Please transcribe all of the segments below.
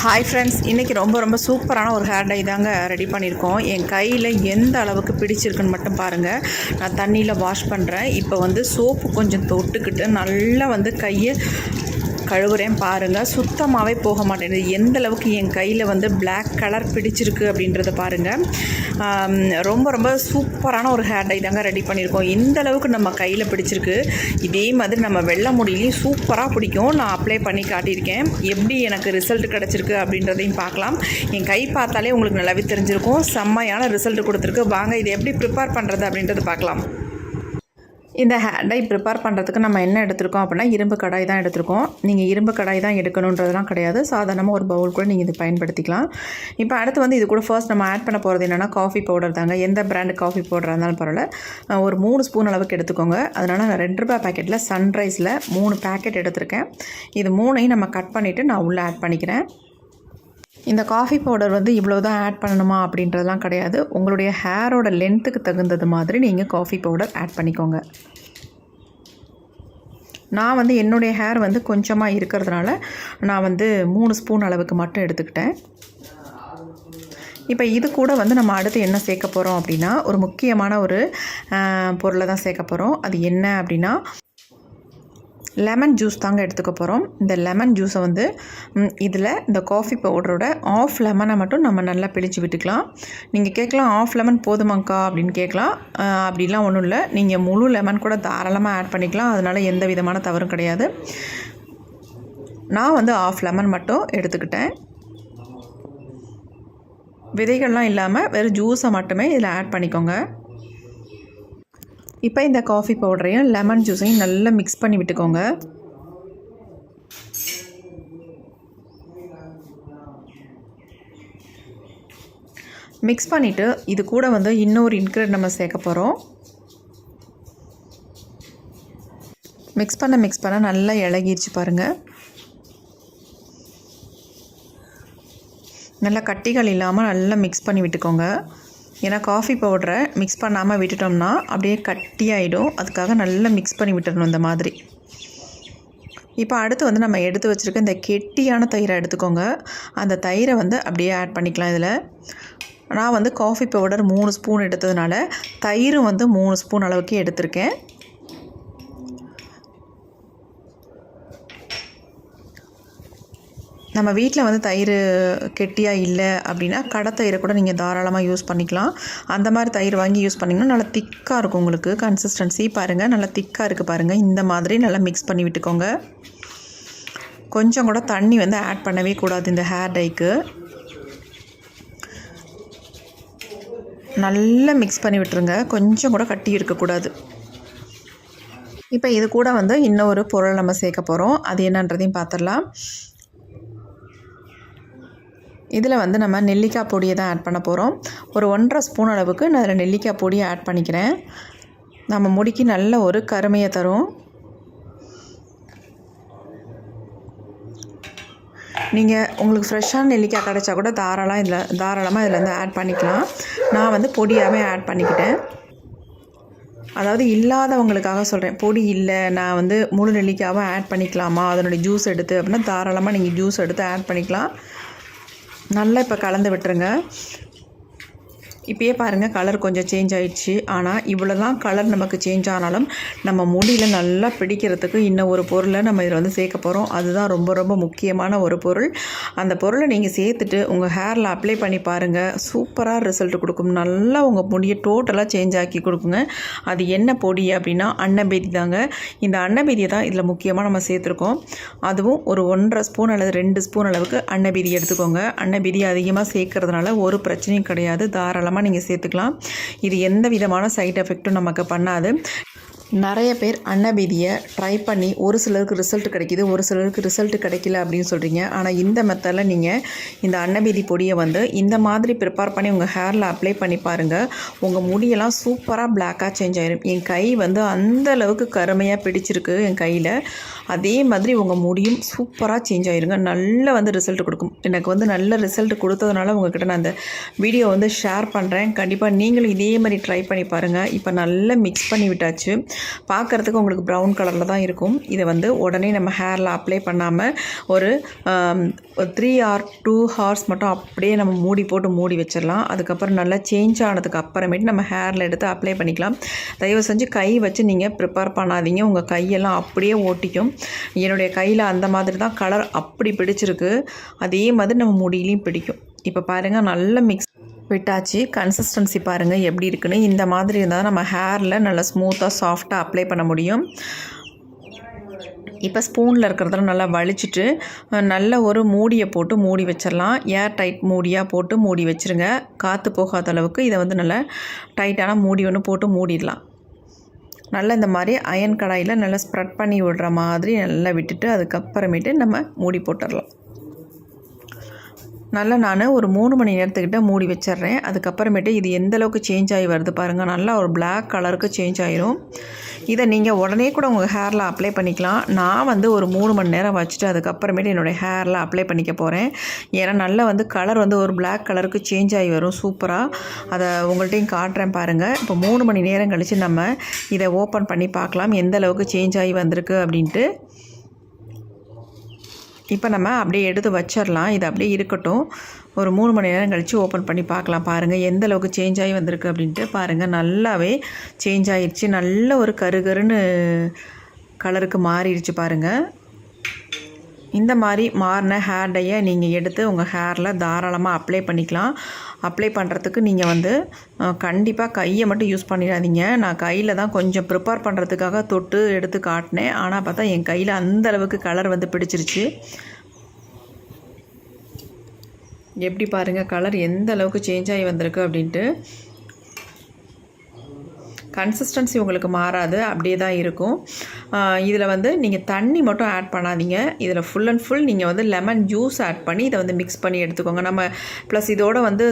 Hi friends, இன்றைக்கி ரொம்ப சூப்பரான ஒரு ஹேர் டை தாங்க ரெடி பண்ணியிருக்கோம். என் கையில் எந்த அளவுக்கு பிடிச்சிருக்குன்னு மட்டும் பாருங்கள். நான் தண்ணியில் வாஷ் பண்ணுறேன். இப்போ சோப்பு கொஞ்சம் தொட்டுக்கிட்டு நல்லா கையை கழுவுறேன் பாருங்கள். சுத்தமாகவே போக மாட்டேங்குது. எந்த அளவுக்கு என் கையில் பிளாக் கலர் பிடிச்சிருக்கு அப்படின்றத பாருங்கள். ரொம்ப சூப்பரான ஒரு ஹேர் டை தாங்க ரெடி பண்ணியிருக்கோம். எந்த அளவுக்கு நம்ம கையில் பிடிச்சிருக்கு, இதே மாதிரி நம்ம வெள்ளை முடியிலையும் சூப்பராக பிடிக்கும். நான் அப்ளை பண்ணி காட்டியிருக்கேன். எப்படி எனக்கு ரிசல்ட் கிடச்சிருக்கு அப்படின்றதையும் பார்க்கலாம். என் கை பார்த்தாலே உங்களுக்கு நல்லாவே தெரிஞ்சிருக்கும். செம்மையான ரிசல்ட் கொடுத்துருக்கு. வாங்க இதை எப்படி ப்ரிப்பேர் பண்ணுறது அப்படின்றத பார்க்கலாம். இந்த ஹேர் டை ப்ரிப்பேர் பண்ணுறதுக்கு நம்ம என்ன எடுத்துருக்கோம் அப்படின்னா, இரும்பு கடாய் தான் எடுத்துருக்கோம். நீங்கள் இரும்பு கடாய் தான் எடுக்கணுன்றதுலாம் கிடையாது. சாதாரணமாக ஒரு பவுல் கூட நீங்கள் இது பயன்படுத்திக்கலாம். இப்போ அடுத்து இது கூட ஃபர்ஸ்ட் நம்ம ஆட் பண்ண போகிறது என்னென்னா, காஃபி பவுடர் தாங்க. எந்த பிராண்டு காஃபி பவுடராக இருந்தாலும் பரவாயில்ல. ஒரு 3 ஸ்பூன் அளவுக்கு எடுத்துக்கோங்க. அதனால் நான் 2 ரூபாய் பேக்கெட்டில் சன்ரைஸில் 3 பேக்கெட் எடுத்திருக்கேன். இது 3ஐயும் நம்ம கட் பண்ணிவிட்டு நான் உள்ளே ஆட் பண்ணிக்கிறேன். இந்த காஃபி பவுடர் இவ்வளோ தான் ஆட் பண்ணணுமா அப்படின்றதெல்லாம் கிடையாது. உங்களுடைய ஹேரோட லென்த்துக்கு தகுந்தது மாதிரி நீங்கள் காஃபி பவுடர் ஆட் பண்ணிக்கோங்க. நான் என்னுடைய ஹேர் கொஞ்சமாக இருக்கிறதுனால நான் 3 ஸ்பூன் அளவுக்கு மட்டும் எடுத்துக்கிட்டேன். இப்போ இது கூட நம்ம அடுத்து என்ன சேர்க்க போகிறோம் அப்படின்னா, ஒரு முக்கியமான ஒரு பொருளை தான் சேர்க்க போகிறோம். அது என்ன அப்படின்னா, லெமன் ஜூஸ் தாங்க எடுத்துக்க போகிறோம். இந்த லெமன் ஜூஸை இதில் இந்த காஃபி பவுடரோட ஆஃப் லெமனை மட்டும் நம்ம நல்லா பிழிச்சு விட்டுக்கலாம். நீங்கள் கேட்கலாம், ஆஃப் லெமன் போதுமாங்க்கா அப்படின்னு கேட்கலாம். அப்படிலாம் ஒன்றும் இல்லை. நீங்கள் முழு லெமன் கூட தாராளமாக ஆட் பண்ணிக்கலாம். அதனால் எந்த விதமான தவறும் கிடையாது. நான் ஆஃப் லெமன் மட்டும் எடுத்துக்கிட்டேன். விதைகள்லாம் இல்லாமல் வெறும் ஜூஸை மட்டுமே இதில் ஆட் பண்ணிக்கோங்க. இப்போ இந்த காஃபி பவுடரையும் லெமன் ஜூஸையும் நல்லா மிக்ஸ் பண்ணி விட்டுக்கோங்க. மிக்ஸ் பண்ணிவிட்டு இது கூட இன்னொரு இன்க்ரீடியன்ட் நம்ம சேர்க்க போகிறோம். மிக்ஸ் பண்ண நல்லா இளகிடுச்சு பாருங்கள். நல்லா கட்டிகள் இல்லாமல் நல்லா மிக்ஸ் பண்ணி விட்டுக்கோங்க. ஏன்னா காஃபி பவுடரை மிக்ஸ் பண்ணாமல் விட்டுட்டோம்னா அப்படியே கட்டியாயிடும். அதுக்காக நல்லா மிக்ஸ் பண்ணி விட்டுடணும் இந்த மாதிரி. இப்போ அடுத்து நம்ம எடுத்து வச்சுருக்க இந்த கெட்டியான தயிரை எடுத்துக்கோங்க. அந்த தயிரை அப்படியே ஆட் பண்ணிக்கலாம். இதில் நான் காஃபி பவுடர் 3 ஸ்பூன் எடுத்ததுனால தயிரும் 3 ஸ்பூன் அளவுக்கு எடுத்திருக்கேன். நம்ம வீட்டில் தயிர் கெட்டியாக இல்லை அப்படின்னா கடை தயிரை கூட நீங்கள் தாராளமாக யூஸ் பண்ணிக்கலாம். அந்த மாதிரி தயிர் வாங்கி யூஸ் பண்ணிங்கன்னா நல்லா திக்காக இருக்கும். உங்களுக்கு கன்சிஸ்டன்சி பாருங்கள், நல்லா திக்காக இருக்குது பாருங்கள். இந்த மாதிரி நல்லா மிக்ஸ் பண்ணி விட்டுக்கோங்க. கொஞ்சம் கூட தண்ணி ஆட் பண்ணவே கூடாது. இந்த ஹேர் டைக்கு நல்லா மிக்ஸ் பண்ணி விட்டுருங்க. கொஞ்சம் கூட கட்டி இருக்கக்கூடாது. இப்போ இது கூட இன்னொரு பொருள் நம்ம சேர்க்க போகிறோம். அது என்னன்றதையும் பார்த்துடலாம். இதில் நம்ம நெல்லிக்காய் பொடியை தான் ஆட் பண்ண போகிறோம். ஒரு 1.5 ஸ்பூன் அளவுக்கு நான் அதில் நெல்லிக்காய் பொடியை ஆட் பண்ணிக்கிறேன். நம்ம முடிக்கு நல்ல ஒரு கருமையை தரும். நீங்கள் உங்களுக்கு ஃப்ரெஷ்ஷான நெல்லிக்காய் கிடைச்சா கூட தாராளமாக இதில் ஆட் பண்ணிக்கலாம். நான் பொடியாகவே ஆட் பண்ணிக்கிட்டேன். அதாவது இல்லாதவங்களுக்காக சொல்கிறேன். பொடி இல்லை, நான் முழு நெல்லிக்காவை ஆட் பண்ணிக்கலாமா அதனுடைய ஜூஸ் எடுத்து அப்படின்னா தாராளமாக நீங்கள் ஜூஸ் எடுத்து ஆட் பண்ணிக்கலாம். நல்லா இப்போ கலந்து விட்டுருங்க. இப்போயே பாருங்கள் கலர் கொஞ்சம் சேஞ்ச் ஆகிடுச்சு. ஆனால் இவ்வளோ தான் கலர் நமக்கு சேஞ்ச் ஆனாலும் நம்ம முடியில் நல்லா பிடிக்கிறதுக்கு இன்னும் ஒரு பொருளை நம்ம இதில் சேர்க்க போகிறோம். அதுதான் ரொம்ப முக்கியமான ஒரு பொருள். அந்த பொருளை நீங்கள் சேர்த்துட்டு உங்கள் ஹேரில் அப்ளை பண்ணி பாருங்கள். சூப்பராக ரிசல்ட் கொடுக்கும். நல்லா உங்கள் முடியை டோட்டலாக சேஞ்ச் ஆக்கி கொடுக்குங்க. அது என்ன பொடி அப்படின்னா அன்னபேதி தாங்க. இந்த அன்னபேதியை தான் இதில் முக்கியமாக நம்ம சேர்த்துருக்கோம். அதுவும் ஒரு 1.5 ஸ்பூன் அல்லது 2 ஸ்பூன் அளவுக்கு அன்னபேதி எடுத்துக்கோங்க. அன்னபேதி அதிகமாக சேர்க்கறதுனால ஒரு பிரச்சனையும் கிடையாது. தாராளமாக நீங்கள் சேர்த்துக்கலாம். இது எந்த விதமான சைட் எஃபெக்ட்டும் நமக்கு பண்ணாது. நிறைய பேர் அன்னபேதியை ட்ரை பண்ணி ஒரு சிலருக்கு ரிசல்ட் கிடைக்கிது, ஒரு சிலருக்கு ரிசல்ட் கிடைக்கல அப்படின்னு சொல்கிறீங்க. ஆனால் இந்த மெத்தடில் நீங்கள் இந்த அன்னபேதி பொடியை இந்த மாதிரி ப்ரிப்பேர் பண்ணி உங்கள் ஹேரில் அப்ளை பண்ணி பாருங்கள். உங்கள் முடியெல்லாம் சூப்பராக பிளாக்காக சேஞ்ச் ஆகிடும். என் கை அந்த அளவுக்கு கருமையாக பிடிச்சிருக்கு என் கையில். அதே மாதிரி உங்கள் முடியும் சூப்பராக சேஞ்ச் ஆகிருங்க. நல்ல ரிசல்ட் கொடுக்கும். எனக்கு நல்ல ரிசல்ட் கொடுத்ததுனால உங்கள்கிட்ட நான் அந்த வீடியோ ஷேர் பண்ணுறேன். கண்டிப்பாக நீங்களும் இதே மாதிரி ட்ரை பண்ணி பாருங்கள். இப்போ நல்லா மிக்ஸ் பண்ணி விட்டாச்சு. பார்க்குறதுக்கு உங்களுக்கு ப்ரௌன் கலரில் தான் இருக்கும். இதை வந்து உடனே நம்ம ஹேரில் அப்ளை பண்ணாமல் ஒரு 3 or 2 hours மட்டும் அப்படியே நம்ம மூடி வச்சிடலாம். அதுக்கப்புறம் நல்லா சேஞ்ச் ஆனதுக்கு அப்புறமேட்டு நம்ம ஹேரில் எடுத்து அப்ளை பண்ணிக்கலாம். தயவு செஞ்சு கை வச்சு நீங்கள் ப்ரிப்பேர் பண்ணாதீங்க, உங்கள் கையெல்லாம் அப்படியே ஓட்டிக்கும். என்னுடைய கையில் அந்த மாதிரி தான் கலர் அப்படி பிடிச்சிருக்கு, அதே மாதிரி நம்ம முடியிலையும் பிடிக்கும். இப்போ பாருங்கள் நல்லா மிக்ஸ் விட்டாச்சு. கன்சிஸ்டன்சி பாருங்கள் எப்படி இருக்குன்னு. இந்த மாதிரி இருந்தால் நம்ம ஹேரில் நல்லா ஸ்மூத்தாக சாஃப்டாக அப்ளை பண்ண முடியும். இப்போ ஸ்பூனில் இருக்கிறதெல்லாம் நல்லா வலிச்சிட்டு நல்ல ஒரு மூடியை போட்டு மூடி வச்சிடலாம். ஏர் டைட் மூடியாக போட்டு மூடி வச்சுருங்க. காற்று போகாத அளவுக்கு இதை வந்து நல்லா டைட்டான மூடி ஒன்று போட்டு மூடிடலாம். நல்லா இந்த மாதிரி அயன் கடாயில் நல்லா ஸ்ப்ரெட் பண்ணி விடுற மாதிரி நல்லா விட்டுட்டு அதுக்கப்புறமேட்டு நம்ம மூடி போட்டுடலாம். நல்லா நான் ஒரு 3 மணி நேரத்துக்கிட்ட மூடி வச்சிட்றேன். அதுக்கப்புறமேட்டு இது எந்தளவுக்கு சேஞ்ச் ஆகி வருது பாருங்கள். நல்லா ஒரு பிளாக் கலருக்கு சேஞ்ச் ஆகிரும். இதை நீங்கள் உடனே கூட உங்கள் ஹேரில் அப்ளை பண்ணிக்கலாம். நான் வந்து ஒரு 3 மணி நேரம் வச்சுட்டு அதுக்கப்புறமேட்டு என்னுடைய ஹேரில் அப்ளை பண்ணிக்க போகிறேன். ஏன்னா நல்லா வந்து கலர் வந்து ஒரு பிளாக் கலருக்கு சேஞ்ச் ஆகி வரும் சூப்பராக. அதை உங்கள்கிட்டையும் காட்டுறேன் பாருங்கள். இப்போ 3 மணி நேரம் கழித்து நம்ம இதை ஓப்பன் பண்ணி பார்க்கலாம் எந்த அளவுக்கு சேஞ்ச் ஆகி வந்திருக்கு அப்படின்ட்டு. இப்போ நம்ம அப்படியே எடுத்து வச்சிடலாம். இது அப்படியே இருக்கட்டும். ஒரு 3 மணி நேரம் கழித்து ஓப்பன் பண்ணி பார்க்கலாம். பாருங்கள் எந்த அளவுக்கு சேஞ்ச் ஆகி வந்திருக்கு அப்படின்ட்டு. பாருங்கள் நல்லாவே சேஞ்ச் ஆகிடுச்சு. நல்ல ஒரு கருகருன்னு கலருக்கு மாறிடுச்சு பாருங்கள். இந்த மாதிரி மாறின ஹேர் டையை நீங்கள் எடுத்து உங்கள் ஹேரில் தாராளமாக அப்ளை பண்ணிக்கலாம். அப்ளை பண்ணுறதுக்கு நீங்கள் வந்து கண்டிப்பாக கையை மட்டும் யூஸ் பண்ணிடாதீங்க. நான் கையில் தான் கொஞ்சம் ப்ரிப்பேர் பண்ணுறதுக்காக தொட்டு எடுத்து காட்டினேன். ஆனால் பார்த்தா என் கையில் அந்தளவுக்கு கலர் வந்து பிடிச்சிருச்சு. எப்படி பாருங்கள் கலர் எந்த அளவுக்கு சேஞ்ச் ஆகி வந்திருக்கு அப்படின்ட்டு. கன்சிஸ்டன்சி உங்களுக்கு மாறாது, அப்படியே தான் இருக்கும். இதில் வந்து நீங்கள் தண்ணி மட்டும் ஆட் பண்ணாதீங்க. இதில் ஃபுல் அண்ட் ஃபுல் நீங்கள் வந்து லெமன் ஜூஸ் ஆட் பண்ணி இதை வந்து மிக்ஸ் பண்ணி எடுத்துக்கோங்க. நம்ம ப்ளஸ் இதோட வந்து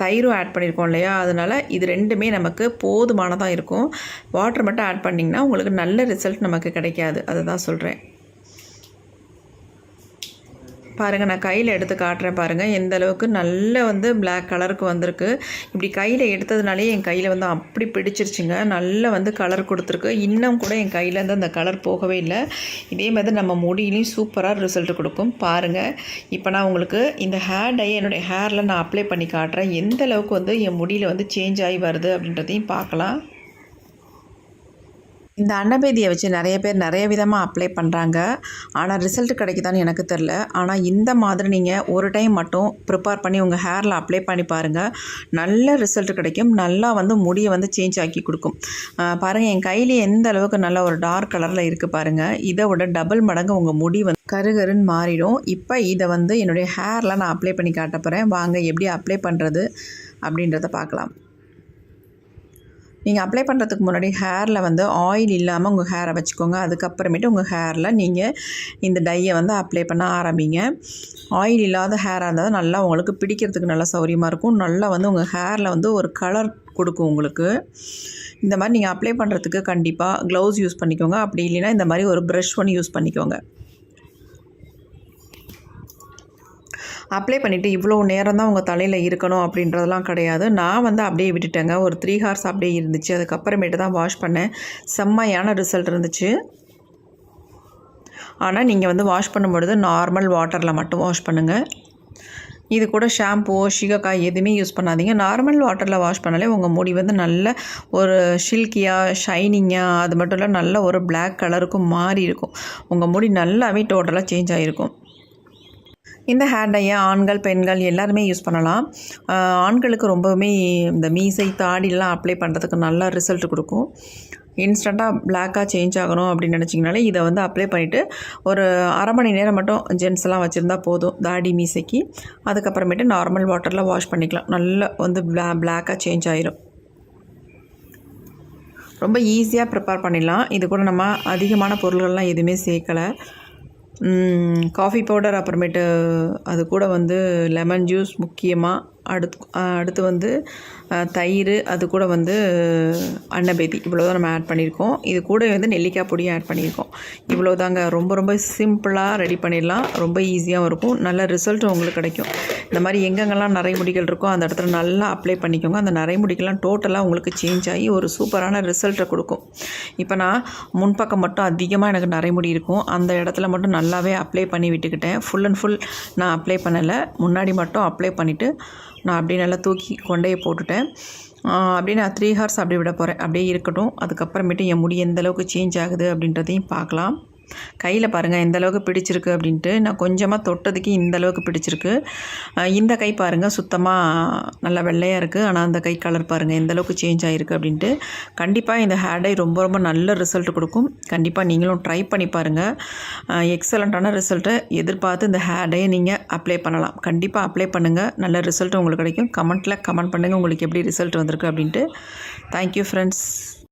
தயிரும் ஆட் பண்ணியிருக்கோம் இல்லையா, அதனால் இது ரெண்டுமே நமக்கு போதுமானதாக இருக்கும். வாட்டர் மட்டும் ஆட் பண்ணிங்கன்னா உங்களுக்கு நல்ல ரிசல்ட் நமக்கு கிடைக்காது, அதை தான் சொல்கிறேன். பாருங்கள் நான் கையில் எடுத்து காட்டுறேன் பாருங்கள் எந்த அளவுக்கு நல்ல வந்து பிளாக் கலருக்கு வந்திருக்கு. இப்படி கையில் எடுத்ததுனாலே என் கையில் வந்து அப்படி பிடிச்சிருச்சுங்க. நல்ல வந்து கலர் கொடுத்துருக்கு. இன்னும் கூட என் கையிலேருந்து அந்த கலர் போகவே இல்லை. இதே மாதிரி நம்ம முடியிலையும் சூப்பராக ரிசல்ட் கொடுக்கும். பாருங்கள் இப்போ நான் உங்களுக்கு இந்த ஹேர் டை என்னுடைய ஹேரில் நான் அப்ளை பண்ணி காட்டுறேன். எந்த அளவுக்கு வந்து என் முடியில் வந்து சேஞ்ச் ஆகி வருது அப்படின்றதையும் பார்க்கலாம். இந்த அன்னபேதியை வச்சு நிறைய பேர் நிறைய விதமாக அப்ளை பண்ணுறாங்க. ஆனால் ரிசல்ட் கிடைக்குதான்னு எனக்கு தெரில. ஆனால் இந்த மாதிரி நீங்கள் ஒரு டைம் மட்டும் ப்ரிப்பேர் பண்ணி உங்கள் ஹேரில் அப்ளை பண்ணி பாருங்கள். நல்ல ரிசல்ட் கிடைக்கும். நல்லா வந்து முடியை வந்து சேஞ்ச் ஆக்கி கொடுக்கும். பாருங்கள் என் கையிலே எந்த அளவுக்கு நல்ல ஒரு டார்க் கலரில் இருக்குது பாருங்கள். இதை விட டபுள் மடங்கு உங்கள் முடி வந்து கருகருன்னு மாறிடும். இப்போ இதை வந்து என்னுடைய ஹேரில் நான் அப்ளை பண்ணி காட்ட போகிறேன். வாங்க எப்படி அப்ளை பண்ணுறது அப்படின்றத பார்க்கலாம். நீங்கள் அப்ளை பண்ணுறதுக்கு முன்னாடி ஹேரில் வந்து ஆயில் இல்லாமல் உங்கள் ஹேரை வச்சுக்கோங்க. அதுக்கப்புறமேட்டு உங்கள் ஹேரில் நீங்கள் இந்த டையை வந்து அப்ளை பண்ண ஆரம்பிங்க. ஆயில் இல்லாத ஹேராக இருந்தால் நல்லா உங்களுக்கு பிடிக்கிறதுக்கு நல்லா சௌரியமாக இருக்கும். நல்லா வந்து உங்கள் ஹேரில் வந்து ஒரு கலர் கொடுக்கும் உங்களுக்கு. இந்த மாதிரி நீங்கள் அப்ளை பண்ணுறதுக்கு கண்டிப்பாக க்ளவுஸ் யூஸ் பண்ணிக்கோங்க. அப்படி இல்லைன்னா இந்த மாதிரி ஒரு ப்ரஷ் ஒன்று யூஸ் பண்ணிக்கோங்க. அப்ளை பண்ணிவிட்டு இவ்வளோ நேரம் தான் உங்கள் தலையில் இருக்கணும் அப்படின்றதெல்லாம் கிடையாது. நான் வந்து அப்படியே விட்டுட்டேங்க. ஒரு 3 hours அப்படியே இருந்துச்சு. அதுக்கப்புறமேட்டு தான் வாஷ் பண்ணேன். செம்மையான ரிசல்ட் இருந்துச்சு. ஆனால் நீங்கள் வந்து வாஷ் பண்ணும்பொழுது நார்மல் வாட்டரில் மட்டும் வாஷ் பண்ணுங்கள். இது கூட ஷாம்புவோ சீகக்காய் எதுவுமே யூஸ் பண்ணாதீங்க. நார்மல் வாட்டரில் வாஷ் பண்ணாலே உங்கள் முடி வந்து நல்ல ஒரு ஷில்கியாக ஷைனிங்காக, அது மட்டும் இல்லை நல்ல ஒரு பிளாக் கலருக்கும் மாறி இருக்கும். உங்கள் முடி நல்லாவே டோட்டலாக சேஞ்ச் ஆகிருக்கும். இந்த ஹேர் டையை ஆண்கள் பெண்கள் எல்லாருமே யூஸ் பண்ணலாம். ஆண்களுக்கு ரொம்பவுமே இந்த மீசை தாடிலாம் அப்ளை பண்ணுறதுக்கு நல்லா ரிசல்ட் கொடுக்கும். இன்ஸ்டண்ட்டாக பிளாக்காக சேஞ்ச் ஆகணும் அப்படின்னு நினச்சிங்கனாலே இதை வந்து அப்ளை பண்ணிவிட்டு ஒரு அரை மணி நேரம் மட்டும் ஜென்ஸ் எல்லாம் வச்சுருந்தா போதும் தாடி மீசைக்கு. அதுக்கப்புறமேட்டு நார்மல் வாட்டரில் வாஷ் பண்ணிக்கலாம். நல்லா வந்து பிளாக்காக சேஞ்ச் ஆயிரும். ரொம்ப ஈஸியாக ப்ரிப்பேர் பண்ணிடலாம். இது கூட நம்ம அதிகமான பொருள்கள்லாம் எதுவுமே சேர்க்கலை. காஃபி பவுடர், அப்புறமேட்டு அது கூட வந்து லெமன் ஜூஸ் முக்கியமாக, அடுத்து வந்து தயிர், அது கூட வந்து அன்னபேதி, இவ்வளோ தான் நம்ம ஆட் பண்ணியிருக்கோம். இது கூட வந்து நெல்லிக்காய் பொடியும் ஆட் பண்ணியிருக்கோம். இவ்வளோ தாங்க. ரொம்ப ரொம்ப சிம்பிளாக ரெடி பண்ணிடலாம். ரொம்ப ஈஸியாகவும் இருக்கும். நல்ல ரிசல்ட்டும் உங்களுக்கு கிடைக்கும். இந்த மாதிரி எங்கெங்கெல்லாம் நரைமுடிகள் இருக்கோ அந்த இடத்துல நல்லா அப்ளை பண்ணிக்கோங்க. அந்த நரைமுடிகள்லாம் டோட்டலாக உங்களுக்கு சேஞ்ச் ஆகி ஒரு சூப்பரான ரிசல்ட்டை கொடுக்கும். இப்போ நான் முன்பக்கம் மட்டும் அதிகமாக எனக்கு நரைமுடி இருக்கும். அந்த இடத்துல மட்டும் நல்லாவே அப்ளை பண்ணி விட்டுக்கிட்டேன். ஃபுல் அண்ட் ஃபுல் நான் அப்ளை பண்ணலை. முன்னாடி மட்டும் அப்ளை பண்ணிவிட்டு நான் அப்படியே நல்லா தூக்கி கொண்டையை போட்டுட்டேன். அப்படியே நான் 3 ஹார்ஸ் அப்படியே விட போகிறேன். அப்படியே இருக்கட்டும். அதுக்கப்புறமேட்டு என் முடி எந்த அளவுக்கு சேஞ்ச் ஆகுது அப்படின்றதையும் பார்க்கலாம். கையில் பாருங்கள் எந்த அளவுக்கு பிடிச்சிருக்கு அப்படின்ட்டு. நான் கொஞ்சமாக தொட்டதுக்கு இந்த அளவுக்கு பிடிச்சிருக்கு. இந்த கை பாருங்கள் சுத்தமாக நல்லா வெள்ளையாக இருக்குது. ஆனால் அந்த கை கலர் பாருங்கள் எந்த அளவுக்கு சேஞ்ச் ஆகிருக்கு அப்படின்ட்டு. கண்டிப்பாக இந்த ஹேர் டை ரொம்ப ரொம்ப நல்ல ரிசல்ட் கொடுக்கும். கண்டிப்பாக நீங்களும் ட்ரை பண்ணி பாருங்கள். எக்ஸலண்ட்டான ரிசல்ட்டை எதிர்பார்த்து இந்த ஹேர் டையை நீங்கள் அப்ளை பண்ணலாம். கண்டிப்பாக அப்ளை பண்ணுங்கள். நல்ல ரிசல்ட் உங்களுக்கு கிடைக்கும். கமெண்ட் பண்ணுங்கள் உங்களுக்கு எப்படி ரிசல்ட் வந்திருக்கு அப்படின்ட்டு. Thank you friends.